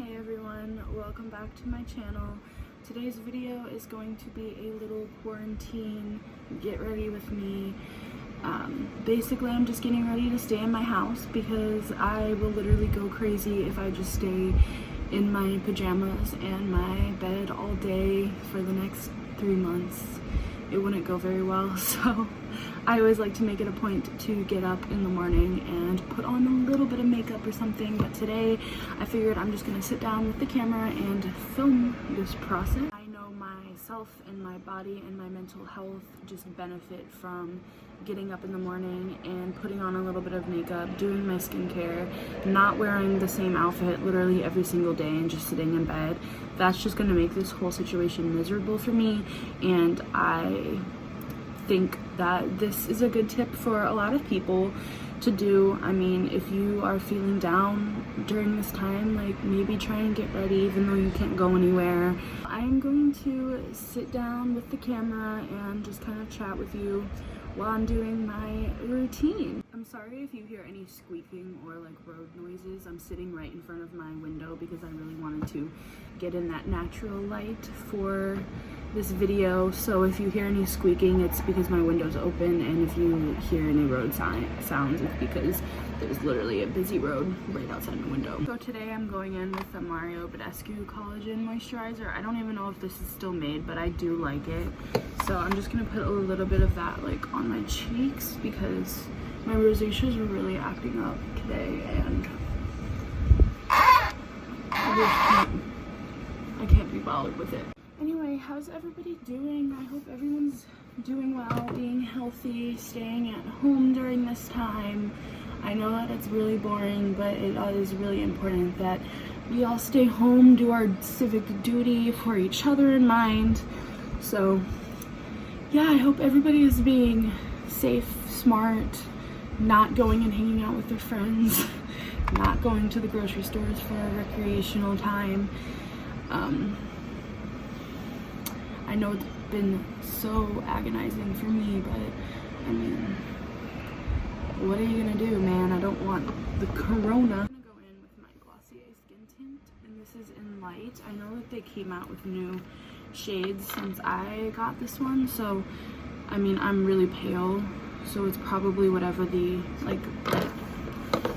Hey everyone, welcome back to my channel. Today's video is going to be a little quarantine get ready with me. Basically I'm just getting ready to stay in my house because I will literally go crazy if I just stay in my pajamas and my bed all day for the next 3 months. It wouldn't go very well, so I always like to make it a point to get up in the morning and put on a little bit of makeup or something, but today I figured I'm just gonna sit down with the camera and film this process. I know myself and my body and my mental health just benefit from getting up in the morning and putting on a little bit of makeup, doing my skincare, not wearing the same outfit literally every single day and just sitting in bed. That's just gonna make this whole situation miserable for me, and I think that this is a good tip for a lot of people to do. I mean, if you are feeling down during this time, like maybe try and get ready even though you can't go anywhere. I'm going to sit down with the camera and just kind of chat with you while I'm doing my routine. I'm sorry if you hear any squeaking or like road noises. I'm sitting right in front of my window because I really wanted to get in that natural light for this video. So if you hear any squeaking, it's because my window's open, and if you hear any road sounds, it's because there's literally a busy road right outside my window. So today I'm going in with the Mario Badescu Collagen Moisturizer. I don't even know if this is still made, but I do like it. So I'm just gonna put a little bit of that like on my cheeks because my rosacea's are really acting up today, and I can't be bothered with it. Anyway, how's everybody doing? I hope everyone's doing well, being healthy, staying at home during this time. I know that it's really boring, but it is really important that we all stay home, do our civic duty for each other in mind. So yeah, I hope everybody is being safe, smart, not going and hanging out with their friends, not going to the grocery stores for a recreational time. I know it's been so agonizing for me, but I mean, what are you gonna do, man? I don't want the corona. I'm gonna go in with my Glossier Skin Tint, and this is in light. I know that they came out with new shades since I got this one, so I mean, I'm really pale, so it's probably whatever the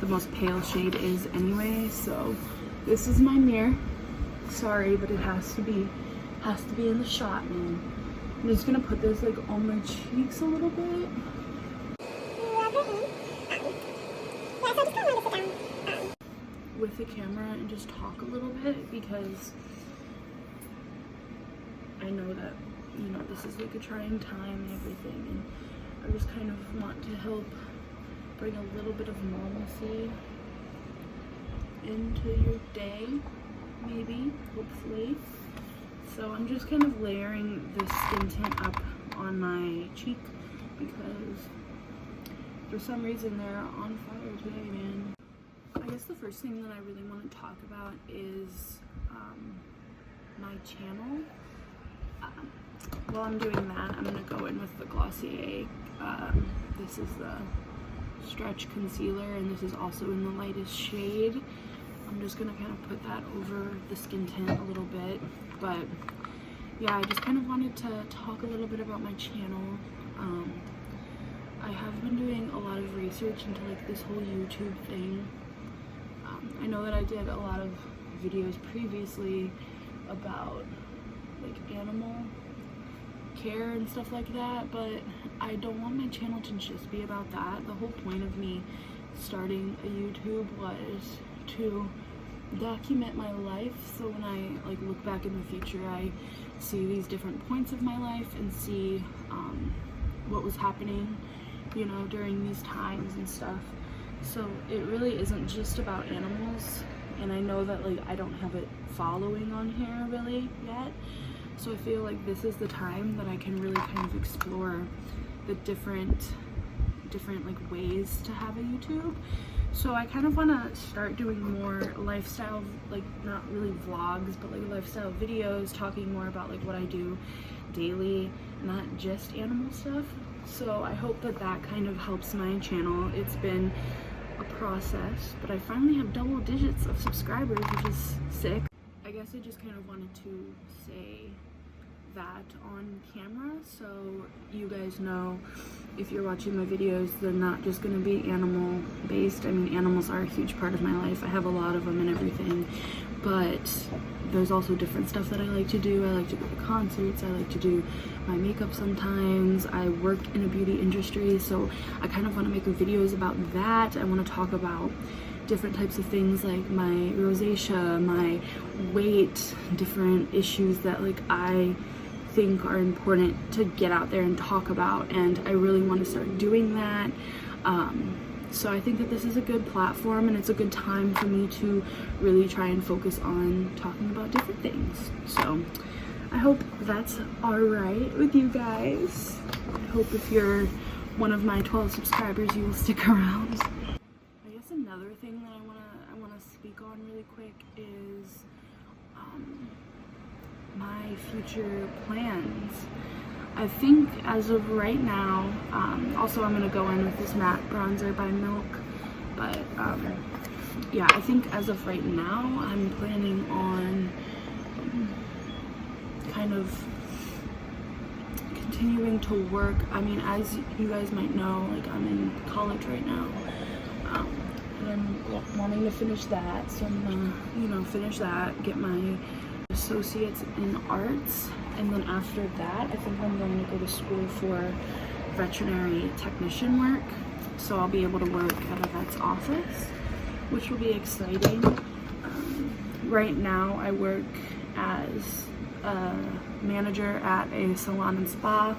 most pale shade is anyway. So this is my mirror. Sorry, but it has to be in the shot, man. I'm just gonna put this like on my cheeks a little bit. With the camera and just talk a little bit because I know that, you know, this is like a trying time and everything, and I just kind of want to help bring a little bit of normalcy into your day, maybe, hopefully. So I'm just kind of layering this skin tint up on my cheek because for some reason they're on fire today, man. I guess the first thing that I really want to talk about is my channel. While I'm doing that, I'm going to go in with the Glossier. This is the Stretch Concealer, and this is also in the lightest shade. I'm just going to kind of put that over the skin tint a little bit. But yeah, I just kind of wanted to talk a little bit about my channel. I have been doing a lot of research into like this whole YouTube thing. I know that I did a lot of videos previously about like animal care and stuff like that, but I don't want my channel to just be about that. The whole point of me starting a YouTube was to document my life, so when I like look back in the future, I see these different points of my life and see what was happening, you know, during these times and stuff. So it really isn't just about animals, and I know that like I don't have it following on here really yet, so I feel like this is the time that I can really kind of explore the different like ways to have a YouTube. So I kind of want to start doing more lifestyle, like not really vlogs, but like lifestyle videos, talking more about like what I do daily, not just animal stuff. So I hope that that kind of helps my channel. It's been a process, but I finally have double digits of subscribers, which is sick. I guess I just kind of wanted to say that on camera so you guys know if you're watching my videos, they're not just going to be animal based. I mean, animals are a huge part of my life. I have a lot of them and everything, but there's also different stuff that I like to do. I like to go to concerts, I like to do my makeup sometimes. I work in a beauty industry, so I kind of want to make videos about that. I want to talk about different types of things like my rosacea, my weight, different issues that like I think are important to get out there and talk about, and I really want to start doing that. So I think that this is a good platform, and it's a good time for me to really try and focus on talking about different things. So I hope that's all right with you guys. I hope if you're one of my 12 subscribers, you will stick around. I guess another thing that I wanna speak on really quick is my future plans. I think as of right now, also I'm gonna go in with this matte bronzer by Milk, but yeah, I think as of right now, I'm planning on kind of continuing to work. I mean, as you guys might know, like I'm in college right now, and I'm wanting to finish that, so I'm gonna, you know, finish that, get my associates in arts, and then after that I think I'm going to go to school for veterinary technician work, so I'll be able to work at a vet's office, which will be exciting. Right now I work as a manager at a salon and spa.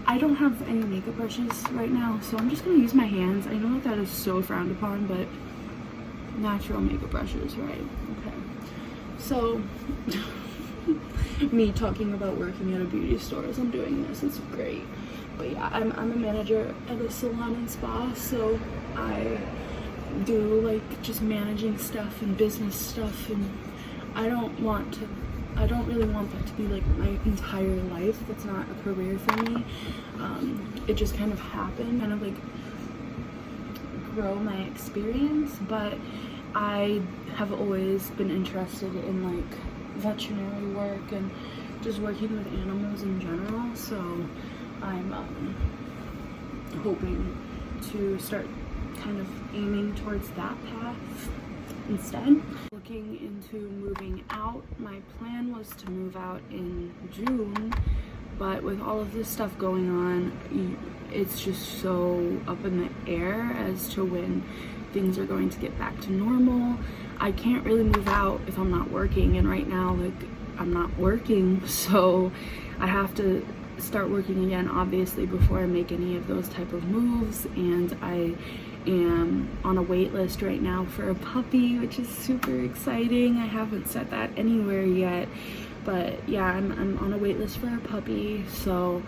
I don't have any makeup brushes right now, so I'm just going to use my hands. I know that is so frowned upon, but natural makeup brushes, right? Okay. So, me talking about working at a beauty store as I'm doing this, it's great. But yeah, I'm a manager at a salon and spa, so I do like just managing stuff and business stuff, and I don't really want that to be like my entire life. That's not a career for me. It just kind of happened, kind of like grow my experience, but I have always been interested in like veterinary work and just working with animals in general, so I'm hoping to start kind of aiming towards that path instead. Looking into moving out, my plan was to move out in June, but with all of this stuff going on, it's just so up in the air as to when things are going to get back to normal. I can't really move out if I'm not working, and right now like I'm not working, so I have to start working again obviously before I make any of those type of moves. And I am on a wait list right now for a puppy, which is super exciting. I haven't set that anywhere yet, but yeah, I'm on a wait list for a puppy, so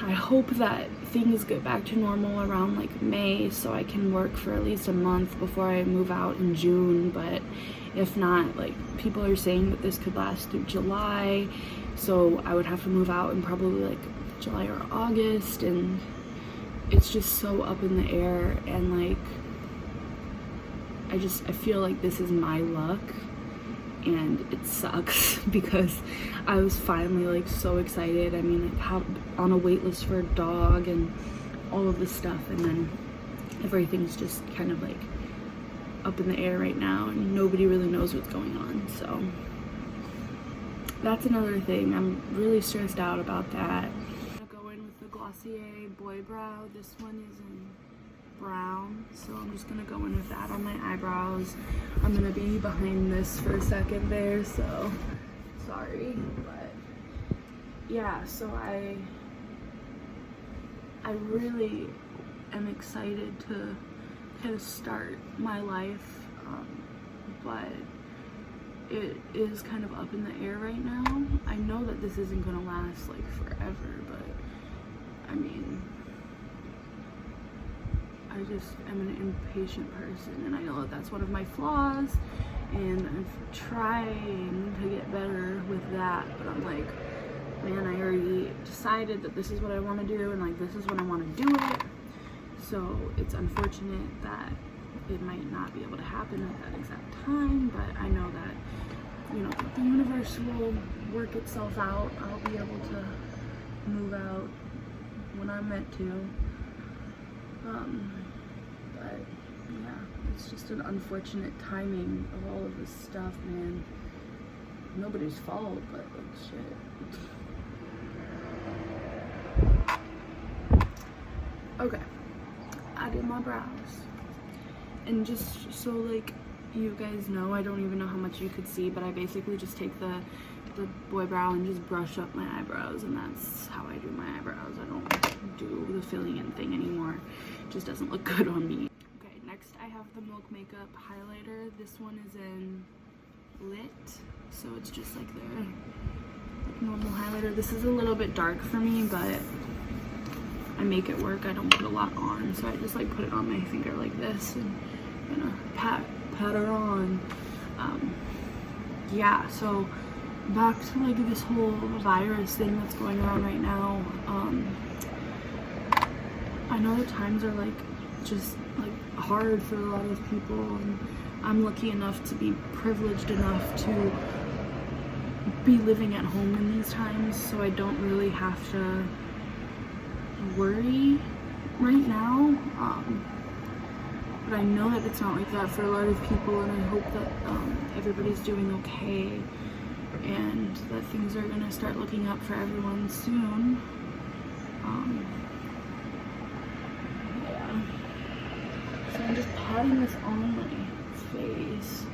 I hope that things get back to normal around like May, so I can work for at least a month before I move out in June. But if not, like people are saying that this could last through July, so I would have to move out in probably like July or August, and it's just so up in the air. And like I feel like this is my luck, and it sucks because I was finally like so excited. I mean, on a wait list for a dog and all of this stuff, and then everything's just kind of like up in the air right now, and nobody really knows what's going on. So that's another thing. I'm really stressed out about that. I'm gonna go in with the Glossier Boy Brow. This one is in brown, so I'm just gonna go in with that on my eyebrows. I'm gonna be behind this for a second there, so sorry, but yeah, so I really am excited to kind of start my life, but it is kind of up in the air right now. I know that this isn't gonna last like forever, but I mean, I just am an impatient person, and I know that that's one of my flaws, and I'm trying to get better with that, but I'm like, man, I already decided that this is what I want to do, and like this is when I want to do it, So it's unfortunate that it might not be able to happen at that exact time, but I know that, you know, the universe will work itself out. I'll be able to move out when I'm meant to. But yeah, it's just an unfortunate timing of all of this stuff, man. Nobody's fault, but like shit. Okay, I did my brows, and just so like you guys know, I don't even know how much you could see, but I basically just take the boy brow and just brush up my eyebrows, and that's how I do my eyebrows. I don't do the filling in thing anymore. It just doesn't look good on me. Okay, next I have the Milk Makeup highlighter. This one is in Lit, so it's just like their like normal highlighter. This is a little bit dark for me, but I make it work. I don't put a lot on, so I just like put it on my finger like this and gonna pat her on. Yeah, so back to like this whole virus thing that's going around right now. I know the times are like just like hard for a lot of people, and I'm lucky enough to be privileged enough to be living at home in these times, so I don't really have to worry right now. But I know that it's not like that for a lot of people, and I hope that everybody's doing okay and that things are gonna start looking up for everyone soon. Yeah. So I'm just patting this on my face.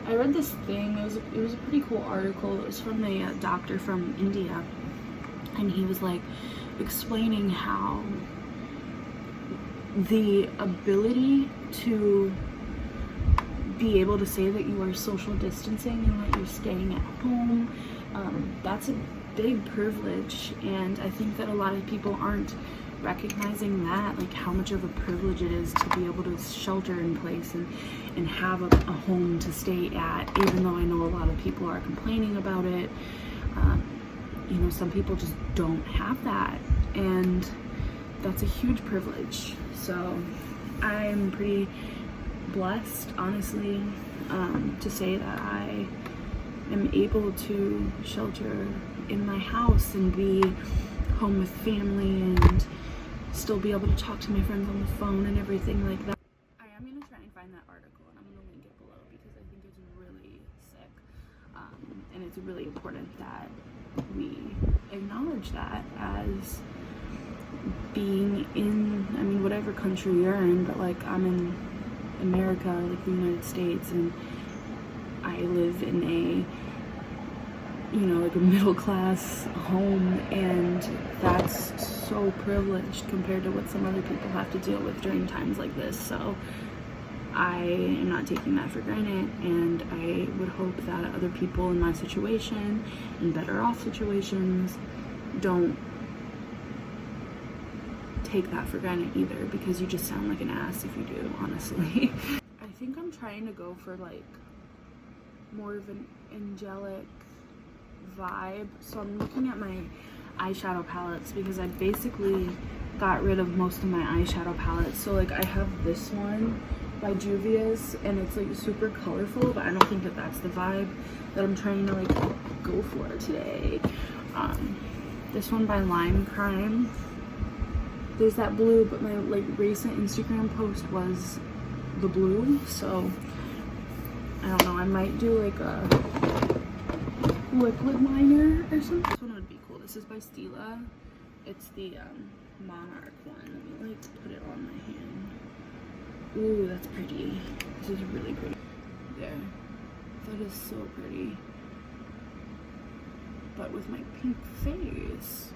I read this thing. It was a pretty cool article. It was from a doctor from India, and he was like explaining how the ability to be able to say that you are social distancing and that you're staying at home, that's a big privilege, and I think that a lot of people aren't recognizing that, like how much of a privilege it is to be able to shelter in place and have a home to stay at, even though I know a lot of people are complaining about it. You know, some people just don't have that, and that's a huge privilege. So I'm pretty blessed, honestly, to say that I am able to shelter in my house and be home with family and still be able to talk to my friends on the phone and everything like that. I am going to try and find that article, and I'm going to link it below because I think it's really sick, and it's really important that we acknowledge that as being in, I mean, whatever country you're in, but like I'm in America, like the United States, and I live in a, you know, like a middle class home, and that's so privileged compared to what some other people have to deal with during times like this. So I am not taking that for granted, and I would hope that other people in my situation and better off situations don't take that for granted either, because you just sound like an ass if you do, honestly. I think I'm trying to go for like more of an angelic vibe, so I'm looking at my eyeshadow palettes because I basically got rid of most of my eyeshadow palettes. So like I have this one by Juvia's, and it's like super colorful, but I don't think that that's the vibe that I'm trying to like go for today. This one by Lime Crime, there's that blue, but my like recent Instagram post was the blue, so I don't know, I might do like a liquid liner or something. This one would be cool. This is by Stila. It's the Monarch one. Let me like put it on my hand. Ooh, that's pretty. This is really pretty. There. That is so pretty. But with my pink face,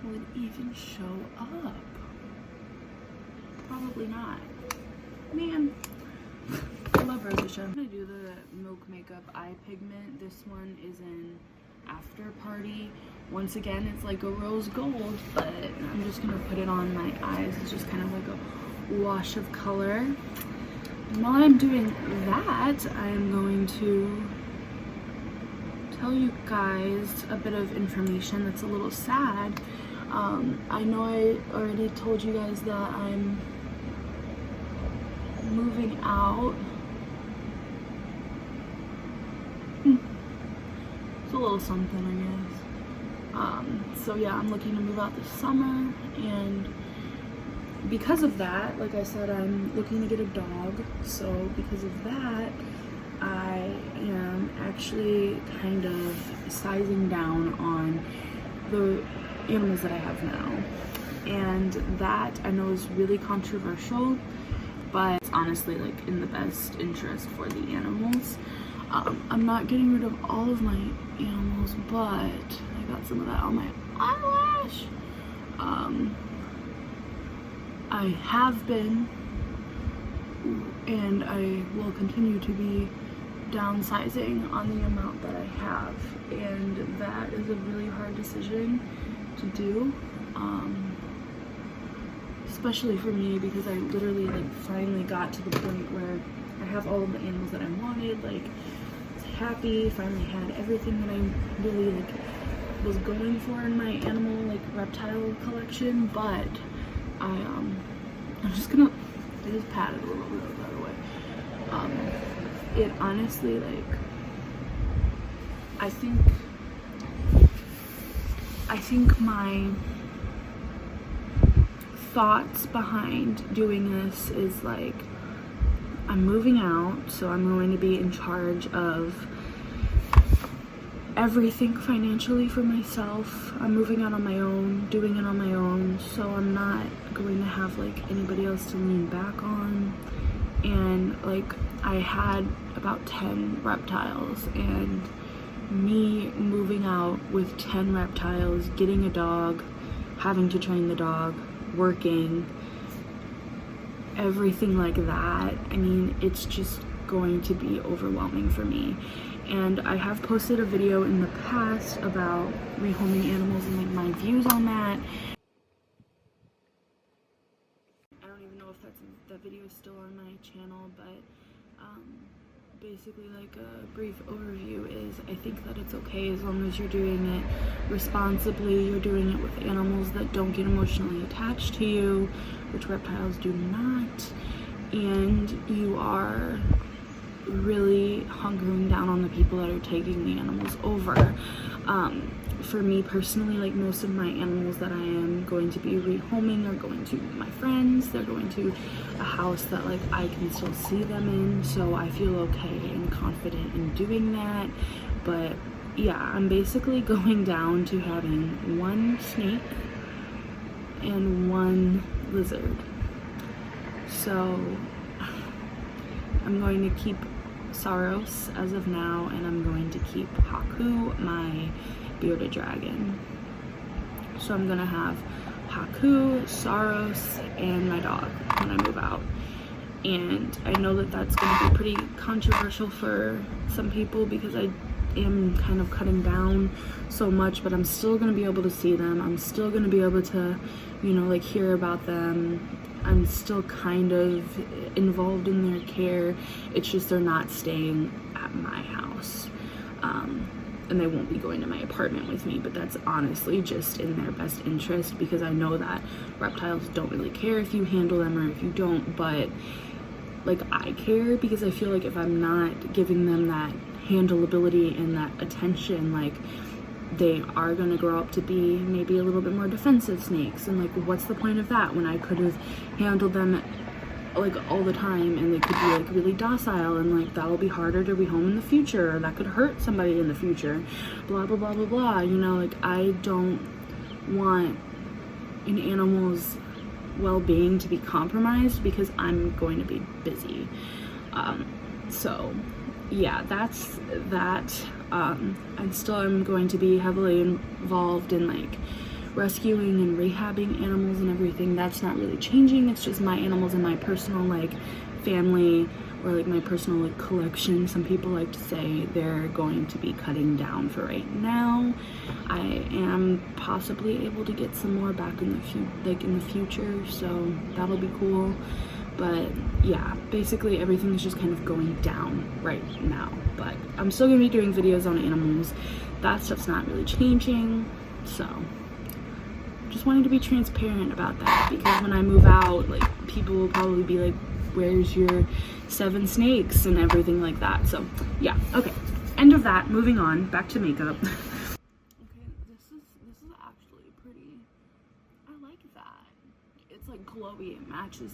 will it even show up? Probably not. Man, I love Rosacea. I'm gonna do the Milk Makeup Eye Pigment. This one is in After Party. Once again, it's like a rose gold, but I'm just gonna put it on my eyes. It's just kind of like a wash of color. And while I'm doing that, I'm going to tell you guys a bit of information that's a little sad. I know I already told you guys that I'm moving out. It's a little something, I guess. So yeah, I'm looking to move out this summer, and because of that, like I said, I'm looking to get a dog. So because of that, I am actually kind of sizing down on the animals that I have now. And that I know is really controversial, but it's honestly like in the best interest for the animals. I'm not getting rid of all of my animals, but I got some of that on my eyelash. I have been, and I will continue to be, downsizing on the amount that I have, and that is a really hard decision to do, especially for me, because I literally like finally got to the point where I have all of the animals that I wanted, like I was happy, finally had everything that I really like was going for in my animal like reptile collection. But I'm just gonna, I just patted a little bit of that away. It honestly, like, I think my thoughts behind doing this is like, I'm moving out, so I'm going to be in charge of everything financially for myself. I'm moving out on my own, doing it on my own, so I'm not going to have like anybody else to lean back on. And like, I had about 10 reptiles, and me moving out with 10 reptiles, getting a dog, having to train the dog, working, everything like that, I mean, it's just going to be overwhelming for me. And I have posted a video in the past about rehoming animals and like my views on that. I don't even know if that video is still on my channel, but basically like a brief overview is, I think that it's okay as long as you're doing it responsibly, you're doing it with animals that don't get emotionally attached to you, which reptiles do not, and you are really hunkering down on the people that are taking the animals over. For me personally, like most of my animals that I am going to be rehoming are going to my friends. They're going to a house that like I can still see them in, so I feel okay and confident in doing that. But yeah, I'm basically going down to having one snake and one lizard. So I'm going to keep Saros as of now, and I'm going to keep Haku, my bearded dragon. So I'm gonna have Haku, Saros, and my dog when I move out. And I know that that's gonna be pretty controversial for some people because I am kind of cutting down so much, but I'm still gonna be able to see them. I'm still gonna be able to, you know, like hear about them. I'm still kind of involved in their care. It's just they're not staying at my house. And they won't be going to my apartment with me, but that's honestly just in their best interest, because I know that reptiles don't really care if you handle them or if you don't, but like I care, because I feel like if I'm not giving them that handleability and that attention, like they are going to grow up to be maybe a little bit more defensive snakes, and like what's the point of that when I could have handled them like all the time and they could be like really docile, and like that'll be harder to rehome in the future, or that could hurt somebody in the future, blah blah blah blah blah, you know. Like I don't want an animal's well-being to be compromised because I'm going to be busy. So yeah, that's that. I still am going to be heavily involved in like rescuing and rehabbing animals and everything. That's not really changing. It's just my animals and my personal like family, or like my personal like collection, some people like to say, they're going to be cutting down for right now. I am possibly able to get some more back in the future, so that'll be cool. But yeah, basically everything is just kind of going down right now, but I'm still gonna be doing videos on animals. That stuff's not really changing, so just wanted to be transparent about that, because when I move out, like, people will probably be like, where's your 7 snakes and everything like that. So yeah, okay, end of that. Moving on, back to makeup. Okay, this is actually pretty. I like that. It's like glowy. It matches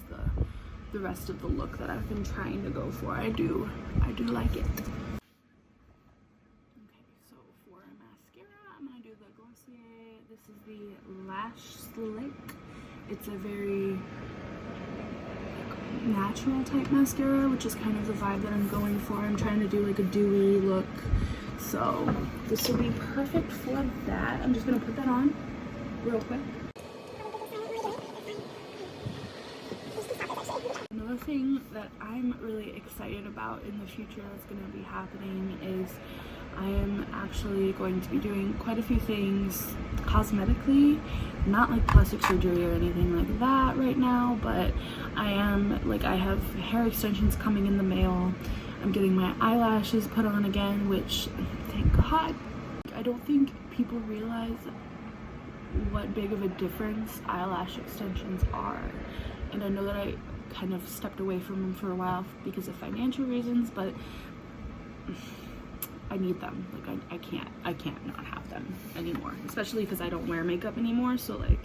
the rest of the look that I've been trying to go for. I do like it. Okay, so for mascara, I'm gonna do the Glossier. This is the Lash Slick. It's a very natural type mascara, which is kind of the vibe that I'm going for. I'm trying to do like a dewy look, so this will be perfect for that. I'm just gonna put that on real quick. Another thing that I'm really excited about in the future that's going to be happening is I am actually going to be doing quite a few things cosmetically, not like plastic surgery or anything like that right now, but I have hair extensions coming in the mail. I'm getting my eyelashes put on again, which, thank God. I don't think people realize what big of a difference eyelash extensions are, and I know that I kind of stepped away from them for a while because of financial reasons, but I need them. Like, I can't not have them anymore, especially because I don't wear makeup anymore. So like,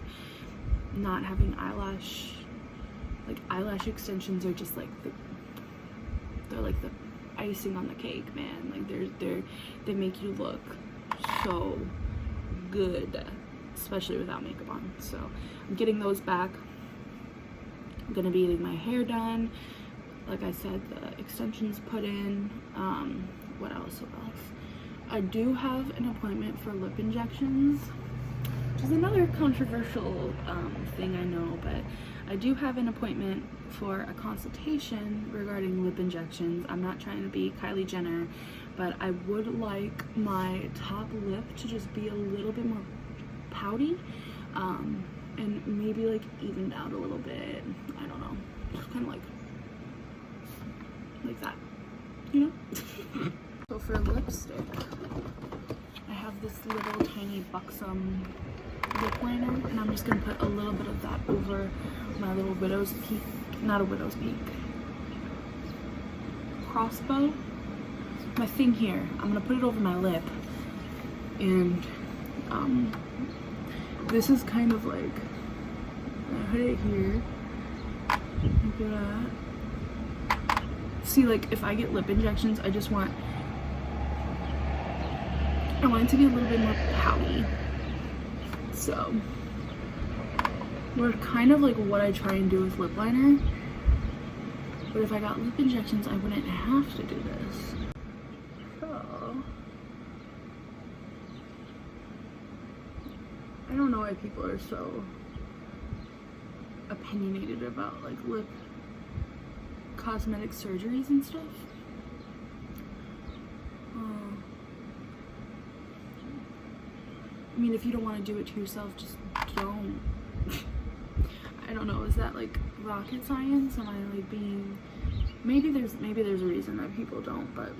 not having eyelash extensions are just like they're like the icing on the cake, man. Like they make you look so good, especially without makeup on. So I'm getting those back. I'm gonna be getting my hair done. Like I said, the extensions put in. What else? I do have an appointment for lip injections, which is another controversial thing, I know, but I do have an appointment for a consultation regarding lip injections. I'm not trying to be Kylie Jenner, but I would like my top lip to just be a little bit more pouty, and maybe like evened out a little bit. I don't know, just kind of like that, you know? So for lipstick, I have this little tiny buxom lip liner, and I'm just gonna put a little bit of that over my little widow's peak, not a widow's peak, crossbow. My thing here, I'm gonna put it over my lip, and this is kind of like, I put it here, like that. See, like, if I get lip injections, I want it to be a little bit more pouty. So we're kind of like what I try and do with lip liner, but if I got lip injections, I wouldn't have to do this. So I don't know why people are so opinionated about like lip cosmetic surgeries and stuff. I mean, if you don't want to do it to yourself, just don't. I don't know, is that like rocket science? Am I like being, maybe there's a reason that people don't, but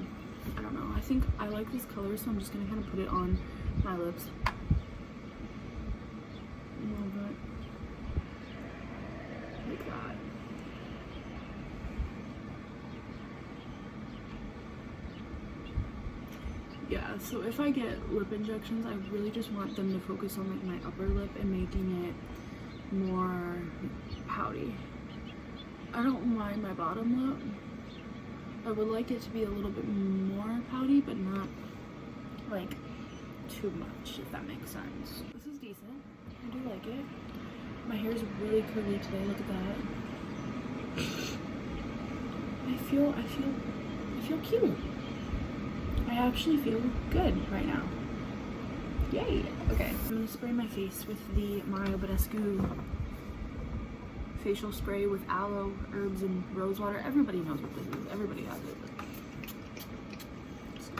I don't know. I think I like this color, so I'm just gonna kind of put it on my lips a little bit, like that. Yeah, so if I get lip injections, I really just want them to focus on like my upper lip and making it more pouty. I don't mind my bottom lip. I would like it to be a little bit more pouty, but not like too much, if that makes sense. This is decent. I do like it. My hair is really curly today. Look at that. I feel cute. I actually feel good right now. Yay! Okay, I'm gonna spray my face with the Mario Badescu facial spray with aloe, herbs, and rose water. Everybody knows what this is. Everybody has it. So,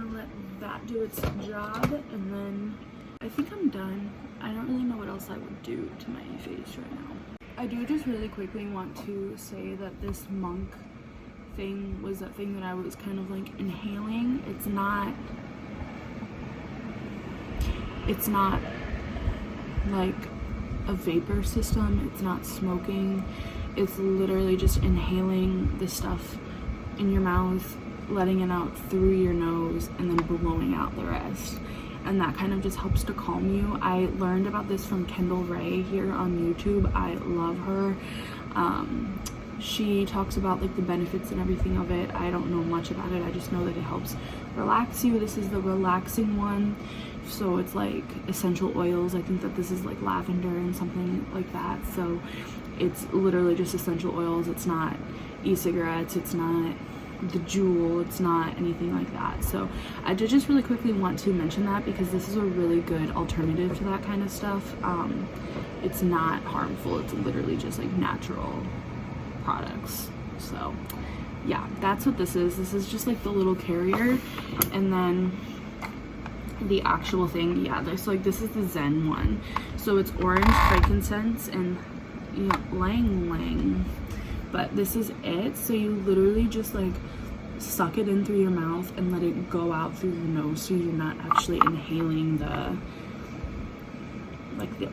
I'm gonna let that do its job, and then I think I'm done. I don't really know what else I would do to my face right now. I do just really quickly want to say that this monq thing was that thing that I was kind of like inhaling. It's not like a vapor system. It's not smoking. It's literally just inhaling the stuff in your mouth, letting it out through your nose, and then blowing out the rest. And that kind of just helps to calm you. I learned about this from Kendall Ray here on YouTube. I love her. She talks about like the benefits and everything of it. I don't know much about it. I just know that it helps relax you. This is the relaxing one. So it's like essential oils. I think that this is like lavender and something like that. So it's literally just essential oils. It's not e-cigarettes. It's not the Juul. It's not anything like that. So I did just really quickly want to mention that because this is a really good alternative to that kind of stuff. It's not harmful. It's literally just like natural products. So yeah, that's what this is. This is just like the little carrier, and then the actual thing, yeah, this is the Zen one. So it's orange, frankincense, and lang lang, but this is it. So you literally just like suck it in through your mouth and let it go out through your nose, so you're not actually inhaling the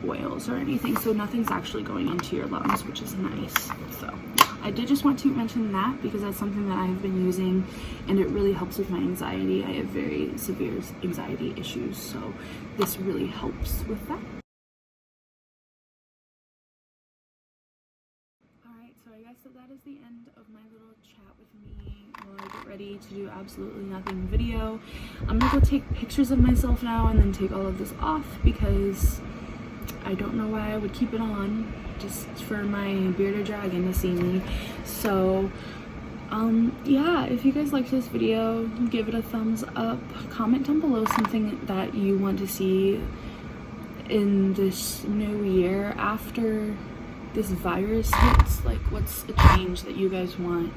oils or anything, so nothing's actually going into your lungs, which is nice. So yeah, I did just want to mention that because that's something that I've been using and it really helps with my anxiety. I have very severe anxiety issues, so this really helps with that. Alright, so I guess that is the end of my little chat with me while I get ready to do absolutely nothing video. I'm gonna go take pictures of myself now and then take all of this off because I don't know why I would keep it on, just for my bearded dragon to see me. So yeah, if you guys liked this video, give it a thumbs up. Comment down below something that you want to see in this new year after this virus hits. Like, what's a change that you guys want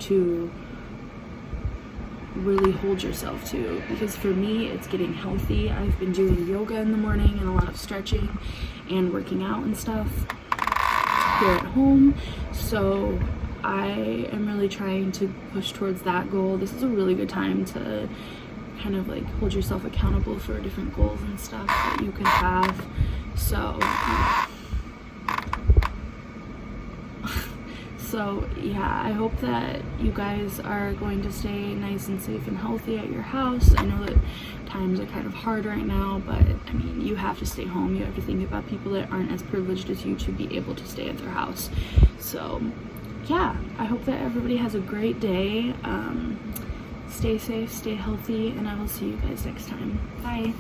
to really hold yourself to? Because for me, it's getting healthy. I've been doing yoga in the morning and a lot of stretching and working out and stuff here at home, so I am really trying to push towards that goal. This is a really good time to kind of like hold yourself accountable for different goals and stuff that you can have. So so yeah, I hope that you guys are going to stay nice and safe and healthy at your house. I know that times are kind of hard right now, but I mean, you have to stay home. You have to think about people that aren't as privileged as you to be able to stay at their house. So yeah, I hope that everybody has a great day. Stay safe, stay healthy, and I will see you guys next time. Bye.